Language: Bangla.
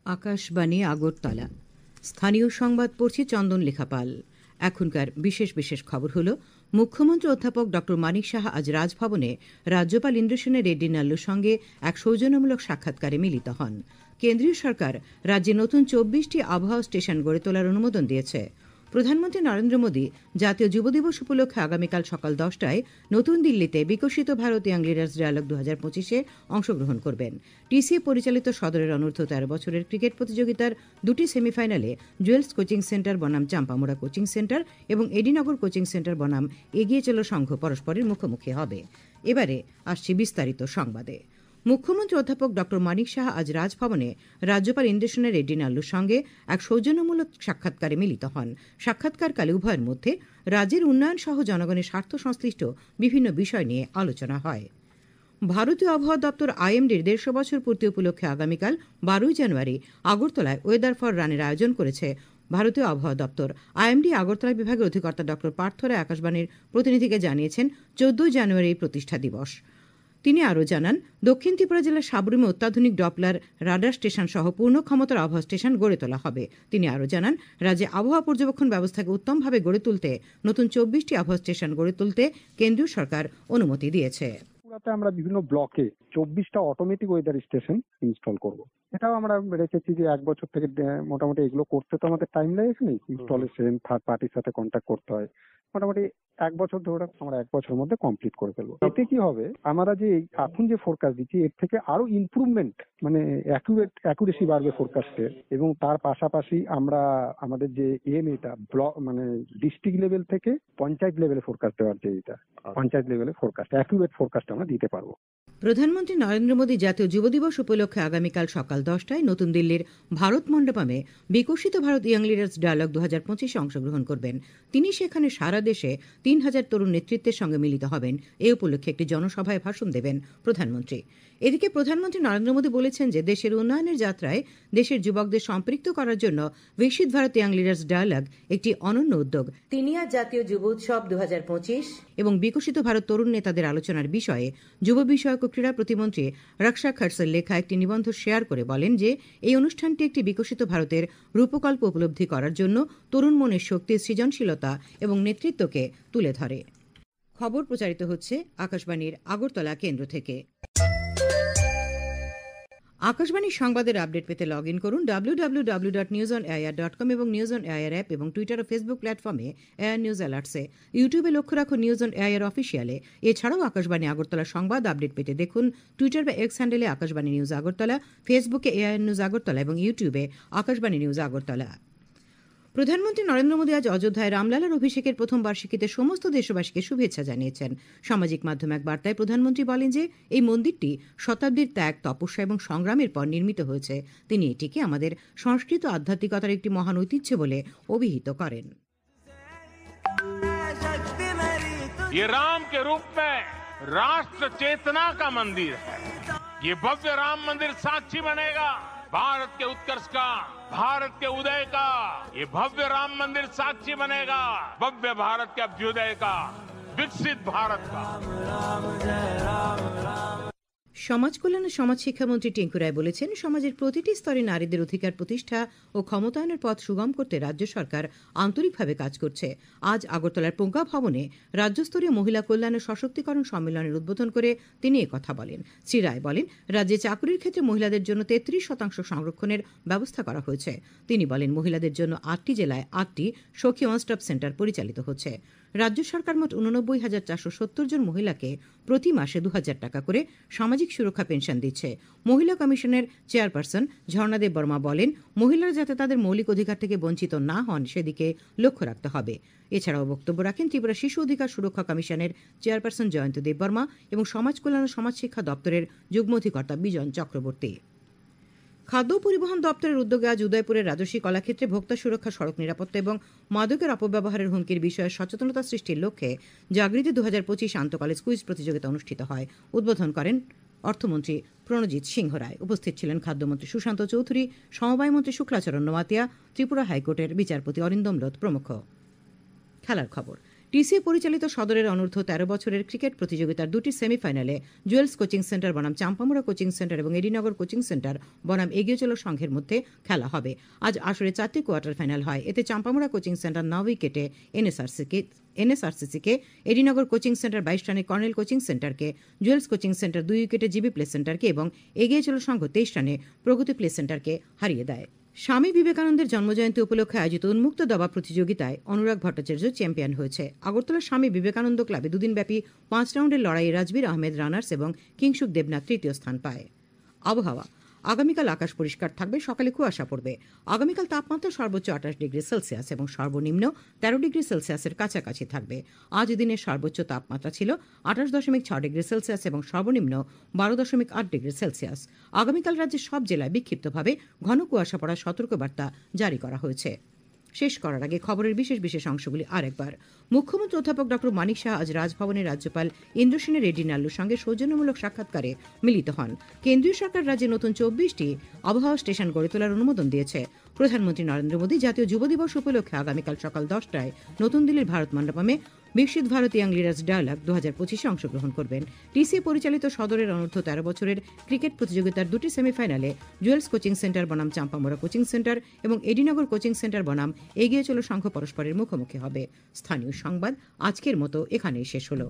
আকাশবাণী আগরতলা। স্থানীয় সংবাদ পড়ছি চন্দন লেখাপাল। এখনকার বিশেষ বিশেষ খবর হল, মুখ্যমন্ত্রী অধ্যাপক ড মানিক সাহা আজ রাজভবনে রাজ্যপাল ইন্দ্রসেন রেড্ডি নাল্লুর সঙ্গে এক সৌজন্যমূলক সাক্ষাৎকারে মিলিত হন। কেন্দ্রীয় সরকার রাজ্যে নতুন ২৪টি আবহাওয়া স্টেশন গড়ে তোলার অনুমোদন দিয়েছে। প্রধানমন্ত্রী নরেন্দ্র মোদী জাতীয় যুব দিবস উপলক্ষে আগামীকাল সকাল ১০টায় নতুন দিল্লিতে বিকশিত ভারত ইয়াং লিডার্স ডায়ালগ ২০২৫-এ অংশগ্রহণ করবেন। টিসিএ পরিচালিত সদরের অনূর্ধ্ব ১৩ বছরের ক্রিকেট প্রতিযোগিতার দুটি সেমিফাইনালে জুয়েলস কোচিং সেন্টার বনাম চাম্পামুড়া কোচিং সেন্টার এবং এডিনগর কোচিং সেন্টার বনাম এগিয়ে চলো সংঘ পরস্পরের মুখোমুখি হবে। এবারে আসছি বিস্তারিত সংবাদে। মুখ্যমন্ত্রী অধ্যাপক ড মানিক সাহা আজ রাজভবনে রাজ্যপাল ইন্দ্রসেন রেড্ডি নাল্লুর সঙ্গে এক সৌজন্যমূলক সাক্ষাৎকারে মিলিত হন। সাক্ষাৎকারকালে উভয়ের মধ্যে রাজ্যের উন্নয়ন সহ জনগণের স্বার্থ সংশ্লিষ্ট বিভিন্ন বিষয় নিয়ে আলোচনা হয়। ভারতীয় আবহাওয়া দপ্তর আইএমডির ১৫০ বছর পূর্তি উপলক্ষে আগামীকাল ১২ জানুয়ারি আগরতলায় ওয়েদার ফর রানের আয়োজন করেছে ভারতীয় আবহাওয়া দপ্তর। আইএমডি আগরতলা বিভাগের অধিকর্তা ড পার্থ রায় আকাশবাণীর প্রতিনিধিকে জানিয়েছেন ১৪ জানুয়ারি প্রতিষ্ঠা দিবস। তিনি আরও জানান, দক্ষিণ ত্রিপুরা জেলার সাবরুমে অত্যাধুনিক ডপলার রাডার স্টেশন সহ পূর্ণ ক্ষমতার আবহাওয়া স্টেশন গড়ে তোলা হবে। তিনি আরও জানান, রাজ্যে আবহাওয়া পর্যবেক্ষণ ব্যবস্থাকে উত্তমভাবে গড়ে তুলতে নতুন ২৪টি আবহাওয়া স্টেশন গড়ে তুলতে কেন্দ্রীয় সরকার অনুমতি দিয়েছে। আমরা বিভিন্ন ব্লকে ২৪টা অটোমেটিক ওয়েদার স্টেশন ইনস্টল করব। এটাও আমরা রেখেছি যে ১ বছর থেকে মোটামুটি এগুলো করতে তো আমাদের টাইম লাগেছে, ইনস্টলেশন থার্ড পার্টির সাথে কন্ট্যাক্ট করতে হয়। মোটামুটি ১ বছর ধরে আমরা ১ বছরের মধ্যে কমপ্লিট করে ফেলবো। এতে কি হবে, আমরা যে এখন যে ফোরকাস্ট দিচ্ছি এর থেকে আরো ইমপ্রুভমেন্ট, মানে অ্যাকুরেসি বাড়বে ফোরকাস্টের। এবং তার পাশাপাশি আমরা আমাদের যে এটা ব্লক মানে ডিস্ট্রিক্ট লেভেল থেকে পঞ্চায়েত লেভেলে ফোরকাস্ট দেওয়ার যে এটা পঞ্চায়েত লেভেলে ফোরকাস্ট অ্যাকুরেট ফোরকাস্ট আমরা দিতে পারবো। প্রধানমন্ত্রী নরেন্দ্র মোদী জাতীয় যুব দিবস উপলক্ষে আগামীকাল সকাল ১০টায় নতুন দিল্লির ভারত মণ্ডপমে বিকশিত ভারত ইয়াং লিডার্স ডায়ালগ ২০২৫-এ অংশগ্রহণ করবেন। তিনি সেখানে সারা দেশে ৩,০০০ তরুণ নেতৃত্বের সঙ্গে মিলিত হবেন। এ উপলক্ষে একটি জনসভায় ভাষণ দেবেন প্রধানমন্ত্রী। এদিকে প্রধানমন্ত্রী নরেন্দ্র মোদী বলেছেন যে দেশের উন্নয়নের যাত্রায় দেশের যুবকদের সম্পৃক্ত করার জন্য বিকশিত ভারত ইয়াং লিডার্স ডায়ালগ একটি অনন্য উদ্যোগ। তিনি আজ জাতীয় যুব উৎসব ২০২৫ এবং বিকশিত ভারত তরুণ নেতাদের আলোচনার বিষয়ে যুব বিষয়ক ও ক্রীড়া প্রতিমন্ত্রী রক্ষা খড়সের লেখা একটি নিবন্ধ শেয়ার করে বলেন যে এই অনুষ্ঠানটি একটি বিকশিত ভারতের রূপকল্প উপলব্ধি করার জন্য তরুণ মনের শক্তি, সৃজনশীলতা এবং নেতৃত্বকে তুলে ধরে। খবর প্রচারিত হচ্ছে আকাশবাণীর আগরতলা কেন্দ্র থেকে। আকাশবাণীর সংবাদের আপডেট পেতে লগ ইন করুন www.newsonair.com এবং নিউজ অন এআইআর অ্যাপ এবং টুইটার ও ফেসবুক প্ল্যাটফর্মে এআইআর নিউজ অ্যালার্টসে। ইউটিউবে লক্ষ্য রাখুন নিউজ অন এআইআর অফিসিয়ালে। এছাড়াও আকাশবাণী আগরতলা সংবাদ আপডেট পেতে দেখুন টুইটার বা এক্স হ্যান্ডেলে আকাশবাণী নিউজ আগরতলা, ফেসবুকে এআইআর নিউজ আগরতলা এবং ইউটিউবে আকাশবাণী নিউজ আগরতলা। প্রধানমন্ত্রী নরেন্দ্র মোদী আজ অযোধ্যায় রামলালার অভিষেকের প্রথম বার্ষিকীতে সমস্ত দেশবাসীকে শুভেচ্ছা জানিয়েছেন। সামাজিক মাধ্যমে এক বার্তায় প্রধানমন্ত্রী বলেন যে এই মন্দিরটি শতাব্দীর ত্যাগ, তপস্যা এবং সংগ্রামের পর নির্মিত হয়েছে। তিনি এটিকে আমাদের সংস্কৃত আধ্যাত্মিকতার একটি মহান ঐতিহ্য বলে অভিহিত করেন। ये राम के रूप में राष्ट्र चेतना का मंदिर है। ये भव्य राम मंदिर साक्षी बनेगा भारत के उत्कर्ष का, भारत के उदय का। ये भव्य राम मंदिर साक्षी बनेगा भव्य भारत के अभ्युदय का, विकसित भारत का। সমাজ কল্যাণ ও সমাজ শিক্ষামন্ত্রী টিঙ্কু রায় বলেছেন, সমাজের প্রতিটি স্তরে নারীদের অধিকার প্রতিষ্ঠা ও ক্ষমতায়নের পথ সুগম করতে রাজ্য সরকার আন্তরিকভাবে কাজ করছে। আজ আগরতলার প্রজ্ঞা ভবনে রাজ্যস্তরীয় মহিলা কল্যাণ ও সশক্তিকরণ সম্মেলনের উদ্বোধন করে তিনি একথা বলেন। শ্রী রায় বলেন, রাজ্যে চাকরির ক্ষেত্রে মহিলাদের জন্য ৩৩% সংরক্ষণের ব্যবস্থা করা হয়েছে। তিনি বলেন, মহিলাদের জন্য ৮টি জেলায় ৮টি সখী ওয়ান স্টপ সেন্টার পরিচালিত হচ্ছে। রাজ্য সরকার মোট ৮৯,৪৭০ জন মহিলাকে প্রতি মাসে ২,০০০ টাকা করে সামাজিক সুরক্ষা পেনশন দিচ্ছে। মহিলা কমিশনের চেয়ারপারসন ঝর্ণা দেব বর্মা বলেন, মহিলারা যাতে তাদের মৌলিক অধিকার থেকে বঞ্চিত না হন সেদিকে লক্ষ্য রাখতে হবে। এছাড়াও বক্তব্য রাখেন ত্রিপুরা শিশু অধিকার সুরক্ষা কমিশনের চেয়ারপারসন জয়ন্ত দেব বর্মা এবং সমাজ কল্যাণ ও সমাজ শিক্ষা দপ্তরের যুগ্ম অধিকর্তা বিজন চক্রবর্তী। খাদ্য পরিবহন দপ্তরের উদ্যোগে আজ উদয়পুরের রাজস্বী কলাক্ষেত্রে ভোক্তা সুরক্ষা, সড়ক নিরাপত্তা এবং মাদকের অপব্যবহারের হুমকির বিষয়ে সচেতনতা সৃষ্টির লক্ষ্যে জাগৃতি ২০২৫ আন্তঃকলেজ কুইজ প্রতিযোগিতা অনুষ্ঠিত হয়। উদ্বোধন করেন অর্থমন্ত্রী প্রণজিৎ সিংহ রায়। উপস্থিত ছিলেন খাদ্যমন্ত্রী সুশান্ত চৌধুরী, সমবায় মন্ত্রী শুক্লাচরণ নোয়াতিয়া, ত্রিপুরা হাইকোর্টের বিচারপতি অরিন্দম লোধ প্রমুখ। খেলার খবর। টিসিএ পরিচালিত সদরের অনূর্ধ্ব 13 বছরের ক্রিকেট প্রতিযোগিতার দুটি সেমিফাইনালে জুয়েলস কোচিং সেন্টার বনাম চাম্পামুড়া কোচিং সেন্টার এবং এডিনগর কোচিং সেন্টার বনাম এগিয়ে চলো সংঘের মধ্যে খেলা হবে। আজ আসরে 4টি কোয়ার্টার ফাইনাল হয়। এতে চাম্পামুড়া কোচিং সেন্টার 9 উইকেটে এনএসআরসিকে, এডিনগর কোচিং সেন্টার 22 রানে কর্নেল কোচিং সেন্টারকে, জুয়েলস কোচিং সেন্টার 2 উইকেটে জিবি প্লে সেন্টারকে এবং এগিয়ে চলো সংঘ 23 রানে প্রগতি প্লে সেন্টারকে হারিয়ে দেয়। স্বামী বিবেকানন্দের জন্মজয়ন্তী উপলক্ষে আয়োজিত উন্মুক্ত দাবা প্রতিযোগিতায় অনুরাগ ভট্টাচার্য চ্যাম্পিয়ন হয়েছে। আগরতলার স্বামী বিবেকানন্দ ক্লাবে দুদিনব্যাপী 5 রাউন্ডের লড়াইয়ে রাজবীর আহমেদ রানার্স এবং কিংসুক দেবনাথ তৃতীয় স্থান পায়। আবহাওয়া, আগামীকাল আকাশ পরিষ্কার থাকবে, সকালে কুয়াশা পড়বে। আগামীকাল তাপমাত্রা সর্বোচ্চ 28 ডিগ্রি সেলসিয়াস এবং সর্বনিম্ন 13 ডিগ্রি সেলসিয়াসের কাছাকাছি থাকবে। আজ দিনের সর্বোচ্চ তাপমাত্রা ছিল 28.6 ডিগ্রি সেলসিয়াস এবং সর্বনিম্ন 12.8 ডিগ্রি সেলসিয়াস। আগামীকাল রাজ্যের সব জেলায় বিক্ষিপ্তভাবে ঘন কুয়াশা পড়ার সতর্কবার্তা জারি করা হয়েছে। শেষ করার আগে খবরের বিশেষ বিশেষ অংশগুলি আরেকবার। মুখ্যমন্ত্রী অধ্যাপক ডক্টর মানিক সাহা আজ রাজভবনে রাজ্যপাল ইন্দ্রসেন রেড্ডি নাল্লুর সঙ্গে সৌজন্যমূলক সাক্ষাৎকারে মিলিত হন। কেন্দ্রীয় সরকার রাজ্যে নতুন 24টি আবহাওয়া স্টেশন গড়ে তোলার অনুমোদন দিয়েছে। প্রধানমন্ত্রী নরেন্দ্র মোদী জাতীয় যুব দিবস উপলক্ষে আগামীকাল সকাল 10টায় নতুন দিল্লির ভারত মণ্ডপমে বিকশিত ভারত ইয়াং লিডার্স ডায়ালগ 2025 অংশগ্রহণ করবেন। টিসিএ পরিচালিত সদরের অনূর্ধ্ব 13 বছরের ক্রিকেট প্রতিযোগিতার দুটি সেমিফাইনালে জুয়েলস কোচিং সেন্টার বনাম চাম্পামুড়া কোচিং সেন্টার এবং এডিনগর কোচিং সেন্টার বনাম এগিয়ে চলো সংঘ পরস্পরের মুখোমুখি হবে। স্থানীয় সংবাদ আজকের মতো এখানেই শেষ হলো।